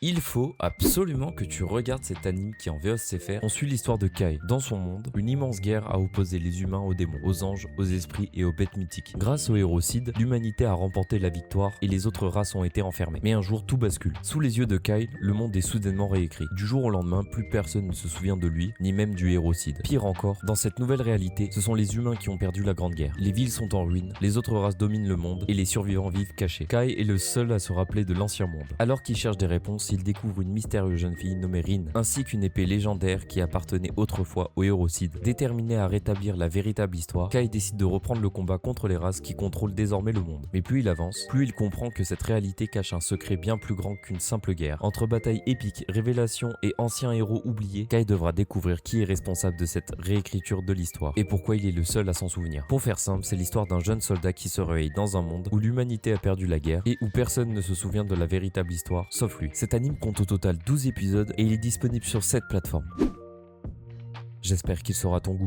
Il faut absolument que tu regardes cet anime qui en VOCFR. On suit l'histoire de Kai. Dans son monde, une immense guerre a opposé les humains aux démons, aux anges, aux esprits et aux bêtes mythiques. Grâce au hérocide, l'humanité a remporté la victoire et les autres races ont été enfermées. Mais un jour, tout bascule. Sous les yeux de Kai, le monde est soudainement réécrit. Du jour au lendemain, plus personne ne se souvient de lui, ni même du hérocide. Pire encore, dans cette nouvelle réalité, ce sont les humains qui ont perdu la Grande Guerre. Les villes sont en ruine, les autres races dominent le monde et les survivants vivent cachés. Kai est le seul à se rappeler de l'ancien monde. Alors qu'il cherche des réponses, il découvre une mystérieuse jeune fille nommée Rin, ainsi qu'une épée légendaire qui appartenait autrefois au hérocide. Déterminé à rétablir la véritable histoire, Kai décide de reprendre le combat contre les races qui contrôlent désormais le monde. Mais plus il avance, plus il comprend que cette réalité cache un secret bien plus grand qu'une simple guerre. Entre batailles épiques, révélations et anciens héros oubliés, Kai devra découvrir qui est responsable de cette réécriture de l'histoire et pourquoi il est le seul à s'en souvenir. Pour faire simple, c'est l'histoire d'un jeune soldat qui se réveille dans un monde où l'humanité a perdu la guerre et où personne ne se souvient de la véritable histoire, sauf lui. Cet anime compte au total 12 épisodes et il est disponible sur 7 plateformes. J'espère qu'il sera à ton goût.